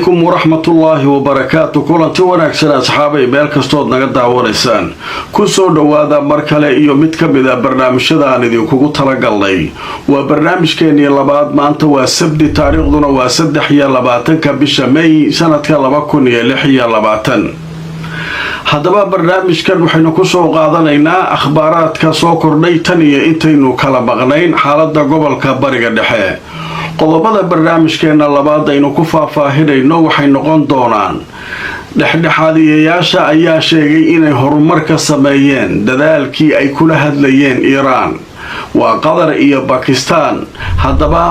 ورحمة الله وبركاته كلنتي wanaagsan asxaabay meel kastood naga daawanaysaan ku soo dhawaada mar kale iyo mid ka mid ah barnaamijyada aan idinku talagalnay waa barnaamijkeennii labaad maanta waa sabti taariikhduna waa 23 bisha May sanadka 2026 haddaba barnaamijkan waxaynu ku soo qaadanaynaa akhbaaraadka soo kordhay tan iyo intaynu kala maqnayn xaaladda gobolka bariga dhexe qodobada barnaamijkeena labaad aynu ku faahfaahinayno waxay noqon doonaan dhexdhexaadiyayaasha ayaa sheegay inay horumar ka sameeyeen dadaalkii ay kula hadlayeen Iiraan waa Qatar iyo Pakistan haddaba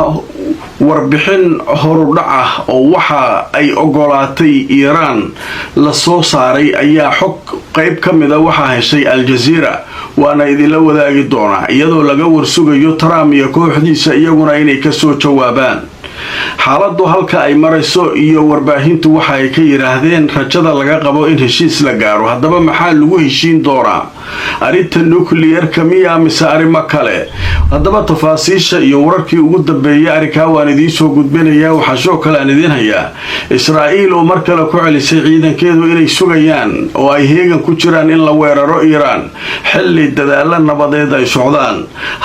warbixin horudhac ah oo waxa ay ogolaatay Iiraan la soo saaray ayaa xog qayb ka mid ah waxa heshay Al Jazeera waana idin la wadaagi doonaa iyadoo laga warsugayo Trump iyo kooxdiisa iyaguna inay ka soo jawaabaan xaaladdu halka ay marayso iyo warbaahintu waxa ay ka yiraahdeen rajada laga qabo in heshiis la gaaro haddaba maxaa lagu heshiin doonaa arinta nuclear-ka miya mise arrimo kale haddaba tafaasiisha iyo wararkii ugu dambeeyay arrinka waan idiin soo gudbinayaa waxa soo kale aan idin hayaa Israa'iil oo mar kale ku celisay ciidankeedu inay sugayaan oo ay heegan ku jiraan in la weeraro Iiraan xilli dadaal nabadeed ay socdaan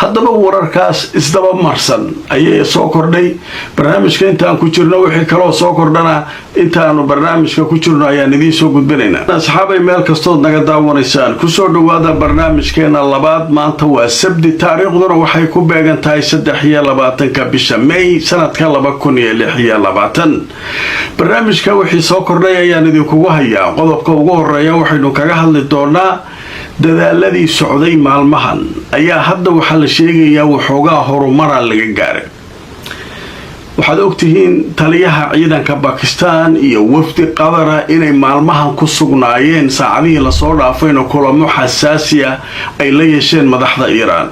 haddaba wararkaas isdaba marsan ayay soo kordhay barnaamijka intaan ku jirno wixii kale oo soo kordhana intaanu barnaamijka ku jirno ayaan idiin soo gudbinaynaa asxaabay meel kastood naga daawanaysaan ku soo dhawaada barnaamijkeena labaad maanta waa sabti taariikhduna waxay ku beegan tahay 23 bisha May sanadka 2026 barnaamijka wixii soo kordhay ayaan idinku hayaa qodobka ugu horeeya waxaynu kaga hadli doonaa dadaaladii socday maalmahan ayaa hadda waxa la sheegayaa waxoogaa horumar laga gaaray waxaad ogtihiin taliyaha ciidanka Pakistan iyo wafdi Qatar inay maalmahan ku sugnaayeen saacadihii la soo dhaafayna kulamo xasaasi ah ay la yeesheen madaxda Iiraan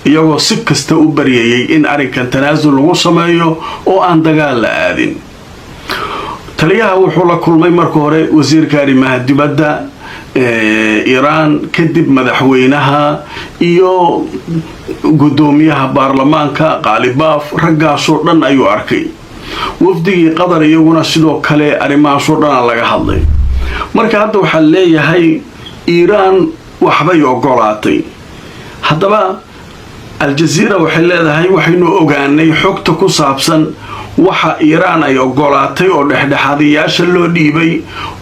iyagoo si kasta u bariyay in arrinkan tanaasul lagu sameeyo oo aan dagaal la aadin taliyaha wuxuu la kulmay markii hore wasiirka arrimaha dibadda Iiraan kadib madaxweynaha iyo gudoomiyaha baarlamaanka Qalibaaf raggaasoo dhan ayuu arkay wafdigii Qatar iyaguna sidoo kale arrimahaasoo dhan laga hadlay marka hadda waxa leeyahay Iiraan waxbay ogolaatay haddaba Al Jazeera waxay leedahay waxaynu ogaanay xogta ku saabsan waxa Iiraan ay ogolaatay oo dhexdhexaadiyaasha loo dhiibay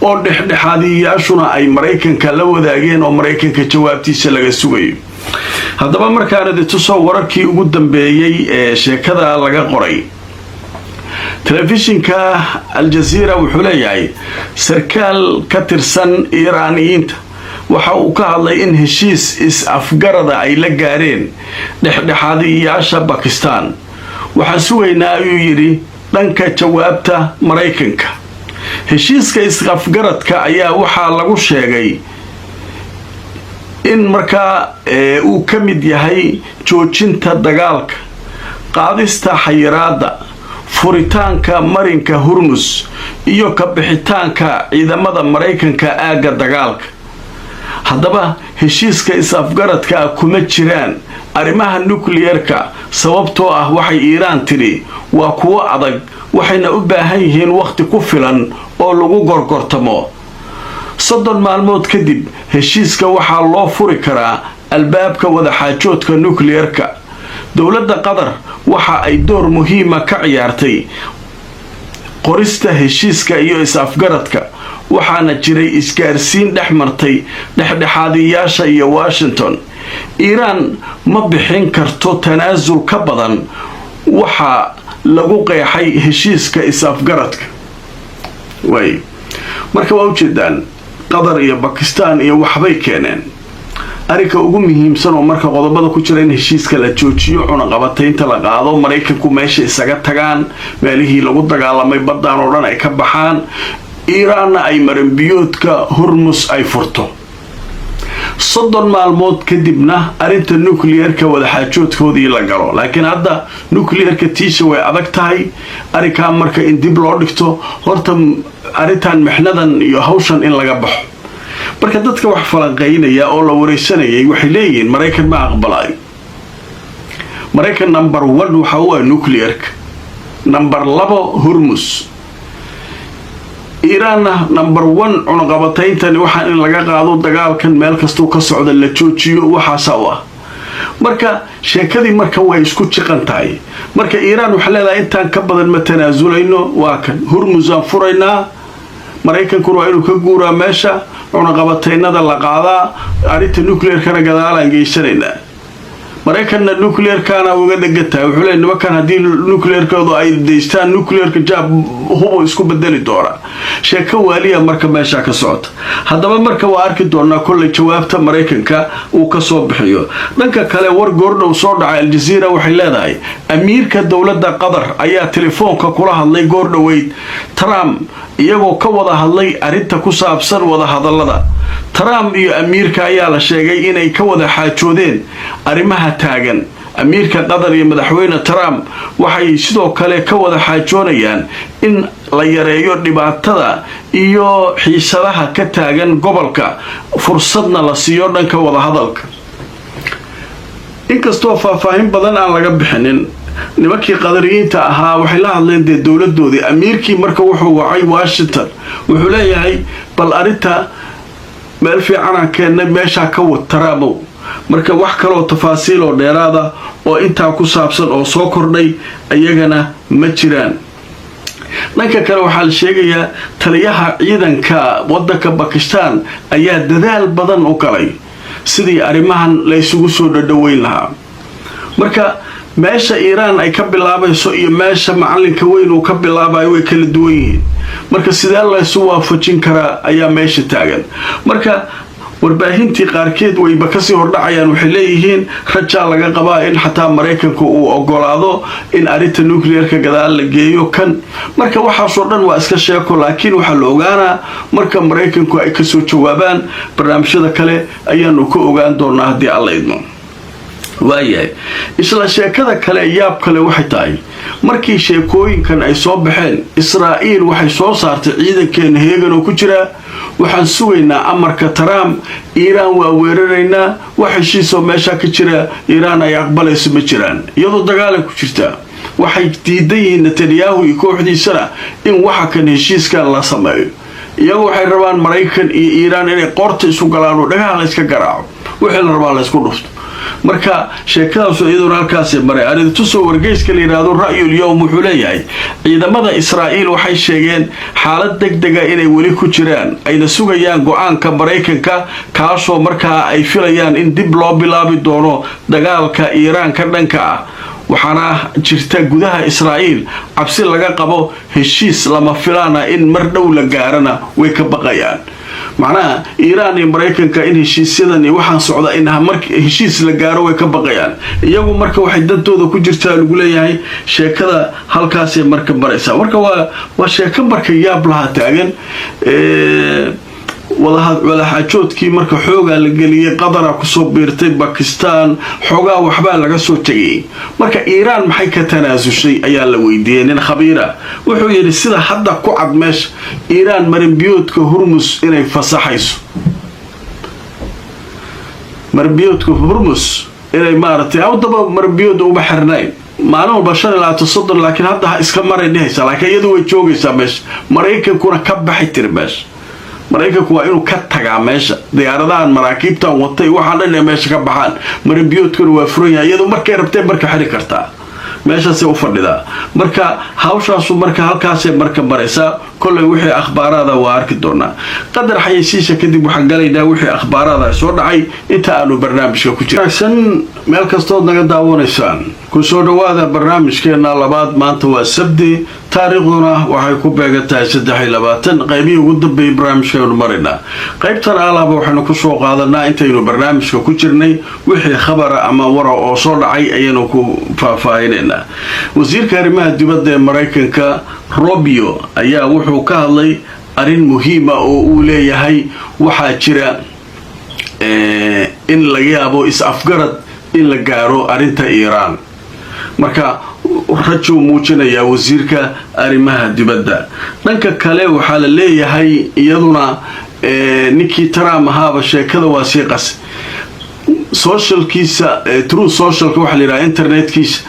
oo dhexdhexaadiyaashuna ay Mareykanka la wadaageen oo Mareykanka jawaabtiisa laga sugayo haddaba markaan idin soo wararkii ugu dambeeyay ee sheekada laga qoray telefishinka Al Jazeera wuxuu leeyahay sarkaal ka tirsan Iiraaniyiinta waxa uu ka hadlay in heshiis is-afgarada ay la gaareen dhexdhexaadiyaasha Pakistan waxaan sugaynaa ayuu yiri dhanka jawaabta Mareykanka heshiiska is-afgaradka ayaa waxa lagu sheegay in markaa uu ka mid yahay joojinta dagaalka qaadista xayiraadda furitaanka marinka Hormuz iyo ka bixitaanka ciidamada Mareykanka aaga dagaalka haddaba heshiiska is-afgaradka kuma jiraan arrimaha nuclear-ka sababtoo ah waxay Iiraan tiri waa kuwa adag waxayna u baahan yihiin waqti ku filan oo lagu gorgortamo 30 maalmood kadib heshiiska waxaa loo furi karaa albaabka wada xaajoodka nuclear-ka dowladda Qatar waxa ay door muhiim ah ka ciyaartay qorista heshiiska iyo is-afgaradka waxaana jiray isgaarsiin dhexmartay dhexdhexaadiyaasha iyo Washington Iiraan ma bixin karto tanaasul ka badan waxa lagu qeexay heshiiska is-afgaradka way marka waa ujeedaan Qatar iyo Pakistan iyo waxbay keeneen arrinka ugu muhiimsan oo marka qodobada ku jira in heshiiska la joojiyo cunaqabataynta la qaado Mareykanku meesha isaga tagaan meelihii lagu dagaalamay badan oo dhan ay ka baxaan Iiraan ay marinbiyoodka Hormuz ay furto 30 maalmood kadibna arinta nuclear-ka wada xaajoodkoodii la galo laakiin hadda nuclear-ka tiisha way adag tahay arrinka marka in dib loo dhigto horta arintan mixnadan iyo hawshan in laga baxo marka dadka wax falanqeynaya oo la wareysanayay waxay leeyihiin Mareykan ma aqbalay Mareykan number 1 waxa uu nuclear-ka number 2 Hormuz إيران نمبر 1 عنقبتين تاني waxaan in laga qaado dagaalkan meel kasto ka socda la joojiyo waxa sawa marka sheekadii marka way isku jiqan tahay marka Iran waxa leedahay intaan ka badan ma tanaazulayno waa kan Hormuz aan furaynaa Mareykanku waa inuu ka guuraa meesha عنقبتينada la qaadaa arinta nuclear-kana gadaal aan geysanaynaa Mareykanna nuclear-kana uga dhigtaa wuxuu leeyahay nimankan hadii nuclear-koodu ay deystaan nuclear-ka jaab hubo isku bedeli doona sheeko waaliya marka meesha ka socota hadaba marka waa arki doonaa kulli jawaabta Mareykanka uu ka soo bixiyo dhanka kale war goordhow soo dhacay Al Jazeera waxay leedahay amiirka dawladda Qatar ayaa telefoonka kula hadlay goordhoweyd Trump iyagoo ka wada hadlay arinta ku saabsan wada hadallada Trump iyo amiirka ayaa la sheegay inay ka wada xaajoodeen arimaha taagan amiirka Qatar iyo madaxweyne Trump waxay sidoo kale ka wada xaajoonayaan in la yareeyo dhibaatada iyo xiisadaha ka taagan gobolka fursadna la siiyo dhanka wada hadalka inkastoo faahfaahin badan aan laga bixinin nimankii qadariyiinta ahaa waxay la hadleen dawladoodii amiirkii marka wuxuu wacay Washington wuxuu leeyahay bal arinta meel fiican aan keenay meesha ka wad Trump marka wax kale oo tafaasiil oo dheeraada oo inta ku saabsan oo soo kordhay ayagana ma jiraan dhanka kale waxaa la sheegayaa taliyaha ciidanka wadanka Pakistan ayaa dadaal badan u galay sidii arimahan la isugu soo dhaweyn lahaa marka meesha Iran ay ka bilaabayso iyo meesha macalinka weyn uu ka bilaabayo way kala duwan yihiin marka sidee la isu waafajin karaa ayaa meesha taagan marka warbaahintii qaarkeed wayba ka sii hordhacayaan waxay leeyihiin raja laga qabaa in xataa Mareykanku uu ogolaado in arinta nuclear-ka gadaal la geeyo kan marka waxa soo dhan waa iska sheeko laakiin waxa la ogaanaa marka Mareykanku ay ka soo jawaabaan barnaamijyada kale ayaanu ku ogaan doonaa hadii alla idmo waayahay isla sheekada kale yaab kale waxay tahay markii sheekooyinkan ay soo baxeen Israa'iil waxay soo saartay ciidankeena heegan oo ku jira waxaan sugaynaa amarka Trump Iran waa weeraraynaa wax heshiisoo meesha ka jira Iran ay aqbalayso ma jiraan iyadoo dagaal ku jirta waxay diidayeen Netanyahu iyo kooxdiisana in waxa kan heshiiskan la sameeyo iyagoo waxay rabaan Mareykan iyo Iran inay qorta isu galaan oo dhagaha la iska garaaco wixii la rabaa la isku dhufto marka sheekadaas iyadoo halkaas maray arintu soo wargeyska la yiraahdo Ra'yul Yawm wuxuu leeyahay ciidamada Israa'iil waxay sheegeen xaalad degdeg ah inay wali ku jiraan ayna sugayaan go'aanka Mareykanka kaasoo markaa ay filayaan in dib loo bilaabi doono dagaalka Iran ka dhanka ah waxaana jirta gudaha Israa'iil cabsi laga qabo heshiis lama filaana in mar dhow la gaarana way ka baqayaan macnaha Iran iyo Mareykanka in heshiisyadan waxaan socda in marka heshiis la gaaro way ka baqayaan iyagu marka waxay dantooda ku jirtaa lagu leeyahay sheekada halkaas ay marka baraysa marka waa sheeko marka yaab laha taagan wada xaajoodkii marka xoogaa la geliyay Qatar ku soo biirtay Pakistan xoogaa waxba laga soo tagay marka Iran maxay ka tanaasushay ayaa la weydiiyay nin khabiira wuxuu yiri sida hadda ku cad meesha Iran marinbiyoodka Hormuz inay fasaxayso marinbiyoodka Hormuz inay maartay awdaba marinbiyood u baxirnay maalmo bashar la tusodon laakiin hadda iska maray dhehaysa laakiin iyadu way joogaysaa meesha Mareykankuna ka baxay tirmeesh Mareykanku waa inuu ka tagaa meesha diyaaradahan maraakiibtan watay waxa dhan meesha ka baxaan marinbiyoodkuna waa furan yahay iyadoo markay rabtay marka xiri kartaa meeshaas u fadhidaa marka hawshaas marka halkaas marka maraysa kulay wixii akhbaarada waa arki doonaa qadar xayeysiisha kadib waxaan galaynaa wixii akhbaarada soo dhacay inta aanu barnaamijka ku jirsan meel kastoo naga daawanaysaan ku soo dhawaada barnaamijkeena labaad maanta waa sabti taariikhduna waxay ku beegantahay 23 qaybihii ugu dambeeyay barnaamijkeenu marina qaybtan alaaba waxaanu ku soo qaadanaa intaynu barnaamijka ku jirnay wixii khabar ama war oo soo dhacay ayaynu ku faahfaahinayna wasiirka arrimaha dibadda ee Mareykanka Rubio ayaa wuxuu ka hadlay arin muhiim ah oo uu leeyahay waxa jira in laga yaabo is-afgarad in la gaaro arinta Iran marka rajo muujinaya wasiirka arrimaha dibadda dhanka kale waxa la leeyahay iyaduna ninkii Trump ahaaba sheekada waa siiqas socialkiisa true socialka waxa la yiraahdaa internetkiisa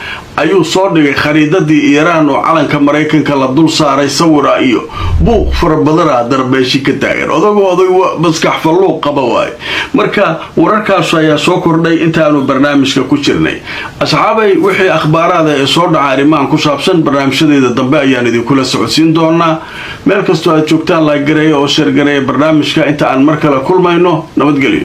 ayuu soo dhigay khariidadii Iiraan oo calanka Mareykanka la dul saaray sawir iyo buuq farbadana darbeeshi ka taagan oday maskax falluuq qaba waay marka wararkaas ayaa soo kordhay intaanu barnaamijka ku jirnay asxaabay wixii akhbaarada ee soo dhacay arimaan ku saabsan barnaamijyadeeda dambe ayaan idin kula socodsiin doonaa meel kastoo aad joogtaan la gareeyo oo share gareeyo barnaamijka inta aan mar kale kulmayno nabadgelyo